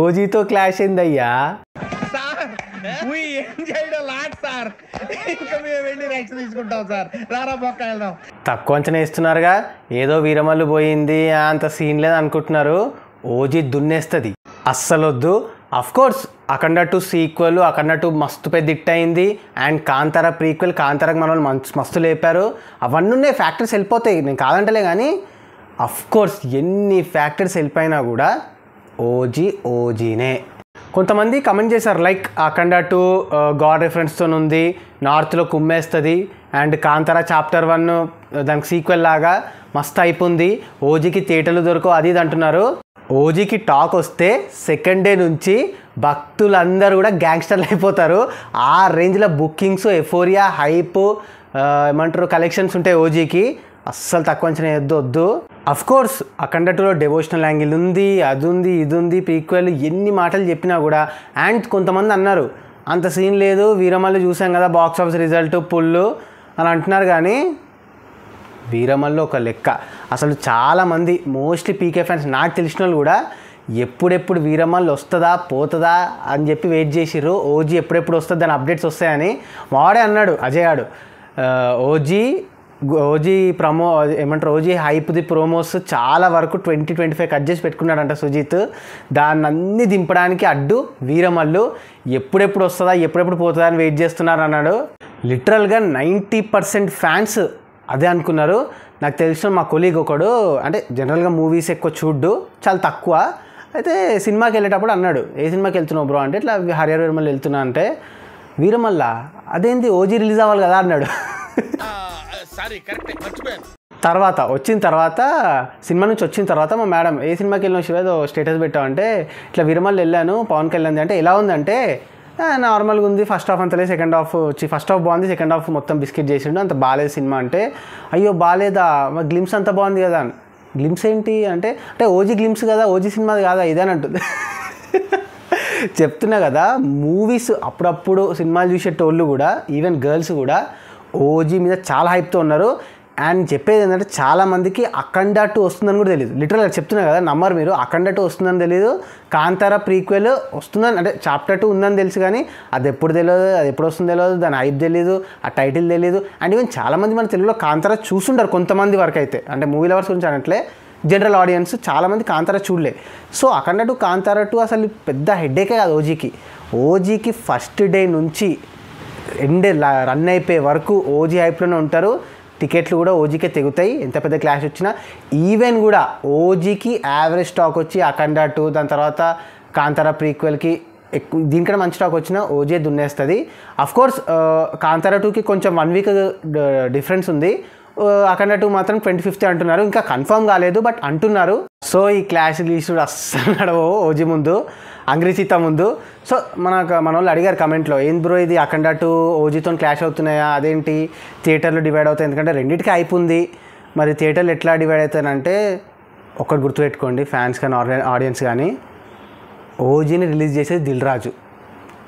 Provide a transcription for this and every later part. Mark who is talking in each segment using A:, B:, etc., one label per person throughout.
A: ఓజీతో clash అయిందయ్యా. తక్కువ అంచనా ఇస్తున్నారుగా, ఏదో వీరమల్లు పోయింది అంత సీన్ లేదు అనుకుంటున్నారు. ఓజీ దున్నేస్తుంది, అస్సలు వద్దు. అఫ్కోర్స్ అఖండ 2 సీక్వెల్, అఖండ 2 మస్తు పెద్ద హిట్ అయింది. అండ్ కాంతార ప్రీక్వెల్, కాంతారకు మన వాళ్ళు మస్తు లేపారు. అవన్నీ ఉన్నాయి, ఫ్యాక్టర్స్ వెళ్ళిపోతాయి, నేను కాదంటలే. కానీ అఫ్కోర్స్ ఎన్ని ఫ్యాక్టర్స్ వెళ్ళిపోయినా కూడా ఓజీనే. కొంతమంది కమెంట్ చేశారు లైక్ అఖండ 2 గాడ్ రెఫరెన్స్తో ఉంది, నార్త్లో కుమ్మేస్తుంది. అండ్ కాంతార చాప్టర్ 1 దానికి సీక్వెల్ లాగా మస్తు అయిపోయింది, ఓజీకి థియేటర్లు దొరకవు అది ఇది అంటున్నారు. ఓజీకి టాక్ వస్తే సెకండ్ డే నుంచి భక్తులందరూ కూడా గ్యాంగ్స్టర్లు అయిపోతారు. ఆ రేంజ్లో బుకింగ్స్, ఎఫోరియా, హైప్, ఏమంటారు కలెక్షన్స్ ఉంటాయి ఓజీకి. అస్సలు తక్కువ అంచనా వద్దు. అఫ్కోర్స్ అఖండ 2లో డెవోషనల్ యాంగిల్ ఉంది, అది ఉంది, ఇది ఉంది, ప్రీక్వెల్, ఎన్ని మాటలు చెప్పినా కూడా. అండ్ కొంతమంది అన్నారు అంత సీన్ లేదు, వీరమల్లు చూసాం కదా బాక్స్ ఆఫీస్ రిజల్ట్ పుల్లు అని అంటున్నారు. కానీ వీరమల్లు ఒక లెక్క. అసలు చాలామంది మోస్ట్లీ పీకే ఫ్యాన్స్ నాకు తెలిసిన వాళ్ళు కూడా ఎప్పుడెప్పుడు వీరమల్లు వస్తుందా పోతుందా అని చెప్పి వెయిట్ చేసిర్రు. ఓజీ ఎప్పుడెప్పుడు వస్తుంది, దాని అప్డేట్స్ వస్తాయని. వాడే అన్నాడు అజయ్ గాడు, ఓజీ ఏమంటారు ఓజీ హైప్ది ప్రోమోస్ చాలా వరకు 20-25 కట్ చేసి పెట్టుకున్నాడంట సుజిత్. దాన్ని అన్నీ దింపడానికి అడ్డు వీరమల్లు. ఎప్పుడెప్పుడు వస్తుందా ఎప్పుడెప్పుడు పోతుందా అని వెయిట్ చేస్తున్నారు అన్నాడు. లిటరల్గా 90% ఫ్యాన్స్ అదే అనుకున్నారు. నాకు తెలిసిన మా కొలీగ్ ఒకడు, అంటే జనరల్గా మూవీస్ ఎక్కువ చూడ్డు, చాలా తక్కువ. అయితే సినిమాకి వెళ్ళేటప్పుడు అన్నాడు, ఏ సినిమాకి వెళ్తున్నావు బ్రో అంటే, ఇట్లా హరిహర వీరమల్లు వెళ్తున్నా అంటే, వీరమల్ల అదేంటి ఓజీ రిలీజ్ అవ్వాలి కదా అన్నాడు. తర్వాత సినిమా నుంచి వచ్చిన తర్వాత మా మేడం, ఏ సినిమాకి వెళ్ళిన శివేదో స్టేటస్ పెట్టామంటే, ఇట్లా వీరమల్లు వెళ్ళాను పవన్కి వెళ్ళింది అంటే, ఎలా ఉందంటే నార్మల్గా ఉంది, ఫస్ట్ హాఫ్ అంతలే, సెకండ్ హాఫ్ వచ్చి ఫస్ట్ హాఫ్ బాగుంది, సెకండ్ హాఫ్ మొత్తం బిస్కెట్ చేసిండు, అంత బాగాలేదు సినిమా అంటే. అయ్యో బాగాలేదా, గ్లిమ్స్ అంత బాగుంది కదా. గ్లిమ్స్ ఏంటి అంటే ఓజీ గ్లిమ్స్ కదా, ఓజీ సినిమాది కాదా ఇదని అంటుంది. చెప్తున్నా కదా, మూవీస్ అప్పుడప్పుడు సినిమాలు చూసేటోళ్ళు కూడా, ఈవెన్ గర్ల్స్ కూడా ఓజీ మీద చాలా హైప్తో ఉన్నారు. అండ్ చెప్పేది ఏంటంటే, చాలామందికి అఖండ 2 వస్తుందని కూడా తెలియదు. లిటరల్గా చెప్తున్నా కదా, నమ్మరు మీరు, అఖండ 2 వస్తుందని తెలియదు. కాంతార ప్రీక్వెల్ వస్తుందని, అంటే చాప్టర్ 2 ఉందని తెలుసు, కానీ అది ఎప్పుడు తెలియదు, అది ఎప్పుడు వస్తుందో తెలియదు, దాని హైప్ తెలియదు, ఆ టైటిల్ తెలియదు. అండ్ ఈవెన్ చాలామంది మన తెలుగులో కాంతార చూసుంటారు కొంతమంది వరకు అయితే, అంటే మూవీ లవర్స్ గురించి అనట్లే, జనరల్ ఆడియన్స్ చాలామంది కాంతార చూడలే. సో అఖండ 2 కాంతార 2 అసలు పెద్ద హెడ్ఏకే కాదు ఓజీకి ఫస్ట్ డే నుంచి ఎండ్ రన్ అయిపోయే వరకు ఓజీ హైప్లోనే ఉంటారు. టికెట్లు కూడా ఓజీకే తెగుతాయి ఎంత పెద్ద క్లాష్ వచ్చినా. ఈవెన్ కూడా ఓజీకి యావరేజ్ స్టాక్ వచ్చి అఖండ 2, దాని తర్వాత కాంతార ప్రీక్వెల్కి ఎక్కువ, దీనికన్నా మంచి స్టాక్ వచ్చినా ఓజీ దున్నేస్తుంది. అఫ్కోర్స్ కాంతార 2కి కొంచెం 1 వీక్ డిఫరెన్స్ ఉంది, అఖండ 2 మాత్రం 25th అంటున్నారు, ఇంకా కన్ఫర్మ్ కాలేదు బట్ అంటున్నారు. సో ఈ క్లాష్ రిలీజ్ అస్సలు నడవవు ఓజీ ముందు, అంగ్రీసీత ముందు. సో మన వాళ్ళు అడిగారు కమెంట్లో, ఏం బ్రో ఇది అఖండ 2 ఓజీతో క్లాష్ అవుతున్నాయా, అదేంటి థియేటర్లు డివైడ్ అవుతాయి, ఎందుకంటే రెండింటికి అయిపోయింది, మరి థియేటర్లు ఎట్లా డివైడ్ అవుతాయంటే, ఒకటి గుర్తుపెట్టుకోండి ఫ్యాన్స్ కానీ ఆడియన్స్ కానీ, ఓజీని రిలీజ్ చేసేది దిల్ రాజు.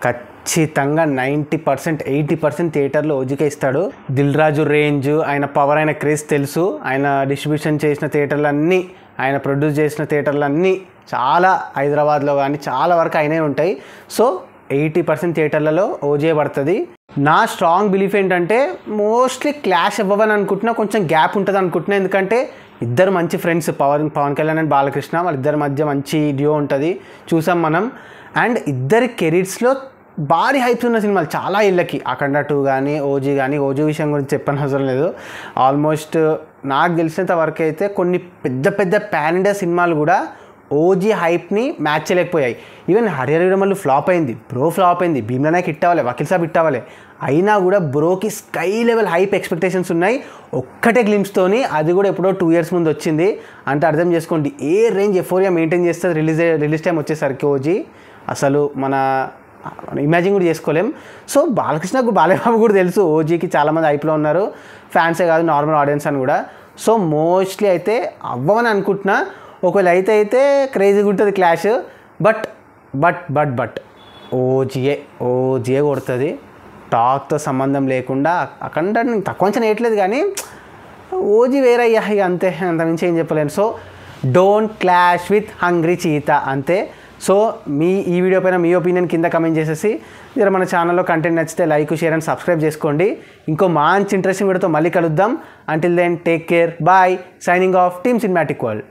A: ఖచ్చితంగా 90%, 80% థియేటర్లో ఓజీకే ఇస్తాడు. దిల్ రాజు రేంజ్, ఆయన పవర్, ఆయన క్రేజ్ తెలుసు. ఆయన డిస్ట్రిబ్యూషన్ చేసిన థియేటర్లన్నీ, ఆయన ప్రొడ్యూస్ చేసిన థియేటర్లన్నీ చాలా హైదరాబాద్లో కానీ చాలా వరకు అయినే ఉంటాయి. సో 80% థియేటర్లలో ఓజీ పడుతుంది. నా స్ట్రాంగ్ బిలీఫ్ ఏంటంటే, మోస్ట్లీ క్లాష్ అవ్వవని అనుకుంటున్నా, కొంచెం గ్యాప్ ఉంటుంది అనుకుంటున్నా. ఎందుకంటే ఇద్దరు మంచి ఫ్రెండ్స్, పవన్ కళ్యాణ్ అండ్ బాలకృష్ణ, వాళ్ళిద్దరి మధ్య మంచి డియో ఉంటుంది, చూసాం మనం. అండ్ ఇద్దరి కెరీర్స్లో భారీ హైప్స్ ఉన్న సినిమాలు చాలా ఇళ్ళకి, అఖండ 2 కానీ ఓజీ కానీ. ఓజీ విషయం గురించి చెప్పని అవసరం లేదు. ఆల్మోస్ట్ నాకు తెలిసినంత వరకు అయితే కొన్ని పెద్ద పాన్ ఇండియా సినిమాలు కూడా ఓజీ హైప్ని మ్యాచ్ చేయలేకపోయాయి. ఈవెన్ హరిహర వీరమల్లు ఫ్లాప్ అయింది, ఫ్లాప్ అయింది, భీమ్లా నాయక్ హిట్ అవ్వాలి, వకీల్ సాబ్ హిట్ అవ్వాలి, అయినా కూడా బ్రోకి స్కై లెవెల్ హైప్ ఎక్స్పెక్టేషన్స్ ఉన్నాయి. ఒక్కటే గ్లిమ్స్తోని, అది కూడా ఎప్పుడో 2 years ముందు వచ్చింది. అంటే అర్థం చేసుకోండి ఏ రేంజ్ ఎఫోరియా మెయింటైన్ చేస్తుంది రిలీజ్ టైం వచ్చేసరికి ఓజీ. అసలు మన ఇమాజిన్ కూడా చేసుకోలేం. సో బాలకృష్ణకు బాలయ్యబాబు కూడా తెలుసు ఓజీకి చాలామంది హైప్లో ఉన్నారు, ఫ్యాన్సే కాదు నార్మల్ ఆడియన్స్ అని కూడా. సో మోస్ట్లీ అయితే అవ్వమని అనుకుంటున్నా. ఒకవేళ అయితే క్రేజీగా ఉంటుంది క్లాష్. బట్ ఓజీఏ కొడుతుంది, టాక్తో సంబంధం లేకుండా. అక్కడ తక్కువ అంచనా వేయట్లేదు, కానీ ఓజీ వేరయ్యా ఇక అంతే, అంత మించి ఏం చెప్పలేను. So don't clash with hungry cheetah అంతే. సో ఈ వీడియో పైన మీ ఒపీనియన్ కింద కమెంట్ చేసేసి జర మన ఛానల్లో కంటెంట్ నచ్చితే లైక్, షేర్ అండ్ సబ్స్క్రైబ్ చేసుకోండి. ఇంకో మంచి ఇంట్రెస్టింగ్ వీడియోతో మళ్ళీ కలుద్దాం. Until then take care, bye, signing off team cinematic world.